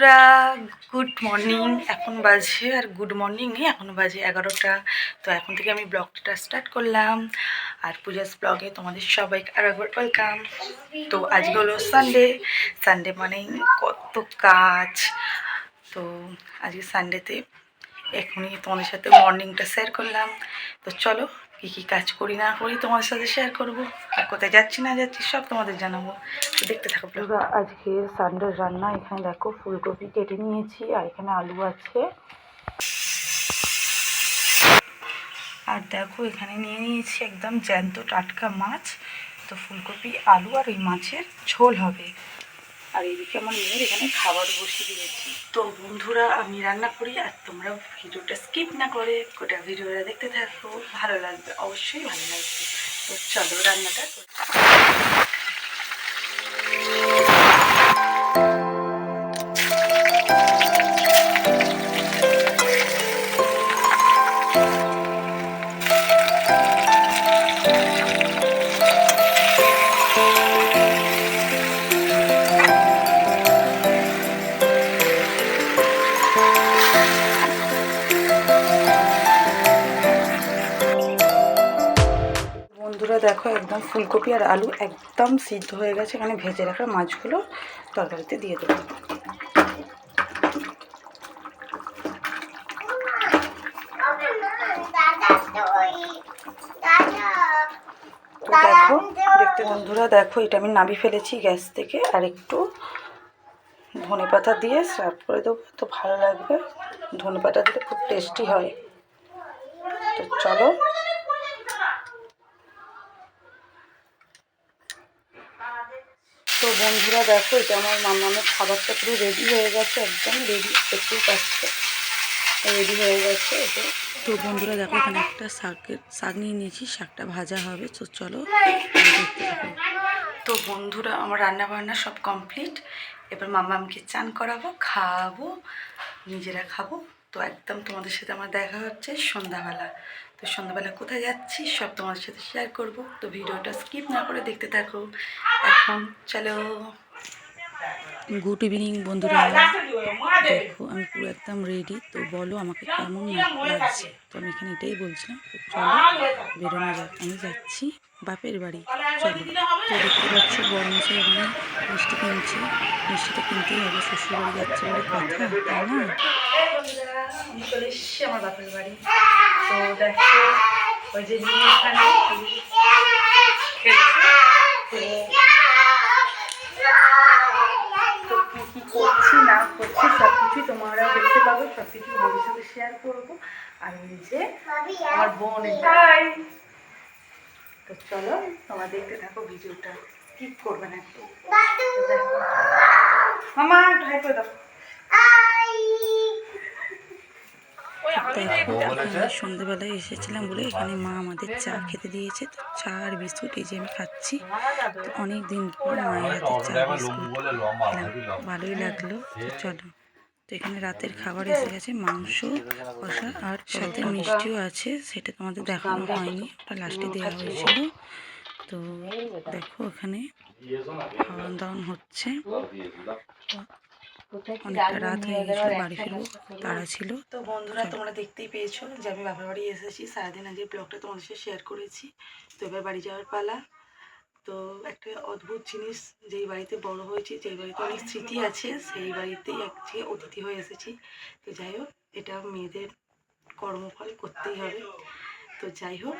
বন্ধুরা good morning. এখন বাজে আর গুড মর্নিং নেই, এখন বাজে 11টা। তো এখন থেকে আমি ব্লগটা স্টার্ট করলাম। আর পূজাস ব্লগে তোমাদের সবাইকে আর একবার ওয়েলকাম। তো আজকে হলো সানডে। সানডে মানেই কত কাজ। তো আজকে সানডেতে এখনই তোমাদের সাথে মর্নিংটা শেয়ার করলাম। তো চলো কী কী কাজ করি না করি তোমাদের সাথে শেয়ার করব, আর কোথায় যাচ্ছি না যাচ্ছি সব তোমাদের জানাবো। তো দেখতে থাকো। আজকে সানডের রান্না, এখানে দেখো ফুলকপি কেটে নিয়েছি, আর এখানে আলু আছে, আর দেখো এখানে নিয়ে নিয়েছি একদম জ্যান্ত টাটকা মাছ। তো ফুলকপি আলু আর ওই মাছের ঝোল হবে। আর এইদিকে আমার মেয়ের এখানে খাবার বসিয়ে দিয়েছি। তো বন্ধুরা আমি রান্না করি, আর তোমরা ভিডিওটা স্কিপ না করে গোটা ভিডিওটা দেখতে থাকো, ভালো লাগবে, অবশ্যই ভালো লাগবে। তো চলো রান্নাটা করি। বন্ধুরা দেখো একদম ফুলকপি আর আলু একদম সিদ্ধ হয়ে গেছে। এখানে ভেজে রাখা মাছগুলো তরকারিতে দিয়ে দেবো। তো দেখো দেখতে বন্ধুরা দেখো এটা আমি নামিয়ে ফেলেছি গ্যাস থেকে। আর একটু ধনেপাতা দিয়ে সার্ভ করে দেবো, তো ভালো লাগবে। ধনেপাতা দিলে খুব টেস্টি হয়। তো চলো। তো বন্ধুরা দেখো এটা আমার মামামের খাবারটা পুরো রেডি হয়ে গেছে, একদম রেডি, দেখতেই পাচ্ছে রেডি হয়ে গেছে এটা। তো বন্ধুরা দেখো এখানে একটা শাক নিয়ে নিয়েছি, শাকটা ভাজা হবে। তো চলো দেখতে থাকো। তো বন্ধুরা আমার রান্না বান্না সব কমপ্লিট। এবার মামামকে চান করাবো, খাওয়াবো, নিজেরা খাবো। তো একদম তোমাদের সাথে আমার দেখা হচ্ছে সন্ধ্যাবেলা। তো সন্ধ্যাবেলা কোথায় যাচ্ছি সব তোমাদের সাথে শেয়ার করব। তো ভিডিওটা স্কিপ না করে দেখতে থাকো। এখন চলো। গুড ইভিনিং বন্ধুরা, দেখো আমি পুরো একদম রেডি। তো বলো আমাকে কেমন লাগছে। তো আমি এখানে এটাই বলছিলাম। তো চলো বেরোনো যাক, আমি যাচ্ছি বাপের বাড়ি। চলো। তো দেখতে পাচ্ছ বরমশাই ওখানে মিষ্টি কিনছে, মিষ্টিটা কিনতেই হবে, শ্বশুর বাড়ি যাচ্ছে বলে কথা, তাই না? আমি চলে এসেছি আমার বাপের বাড়ি। তো দেখো ওই যে এখানে করছি না করছি সব কিছুই তোমরা দেখতে পাবো, সব কিছু তোমাদের সাথে শেয়ার করবো। আর এই যে আমার বোন, তো চলো তোমরা দেখতে থাকো ভিডিওটা, স্কিপ করবে না একটু। মামা একটু হাই করে দাও। দেখো এখানে সন্ধ্যেবেলায় এসেছিলাম বলে এখানে মা আমাদের চা খেতে দিয়েছে। তো চা আর বিস্কুট এই যে আমি খাচ্ছি। তো অনেক দিন পর মায়ের হাতে চা বিস্কুট খেলাম, ভালোই লাগলো। তো চলো। তো এখানে রাতের খাবার এসে গেছে, মাংস কষা আর সাথে মিষ্টিও আছে, সেটা তোমাদের দেখানো হয়নি, ওটা লাস্টে দেওয়া হয়েছিল। তো দেখো এখানে খাওয়া দাওয়া হচ্ছে। অনেকটা রাত হয়ে গেছিলো, বাড়ি ফিরবো তাড়া ছিল। তো বন্ধুরা তোমরা দেখতেই পেয়েছো যে আমি বাপের বাড়ি এসেছি। সারাদিন আজকে ব্লগটা তোমাদের সাথে শেয়ার করেছি। তো এবার বাড়ি যাওয়ার পালা। তো একটা অদ্ভুত জিনিস, যেই বাড়িতে বড় হয়েছি, যেই বাড়িতে অনেক স্মৃতি আছে, সেই বাড়িতেই আজকে অতিথি হয়ে এসেছি। তো যাই হোক এটা মেয়েদের কর্মফল করতেই হবে। তো যাই হোক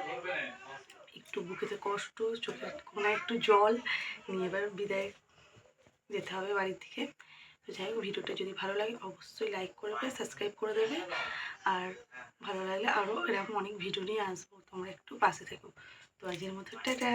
একটু বুকেতে কষ্ট, চোখের কোনায় একটু জল নিয়ে এবার বিদায় যেতে হবে বাড়ি থেকে। তো যাই হোক ভিডিওটা যদি ভালো লাগে অবশ্যই লাইক করবে, সাবস্ক্রাইব করে দেবে। আর ভালো লাগলে আরও এরকম অনেক ভিডিও নিয়ে আসবো, তোমরা একটু পাশে থেকো। তো আজকের মতো টাটা।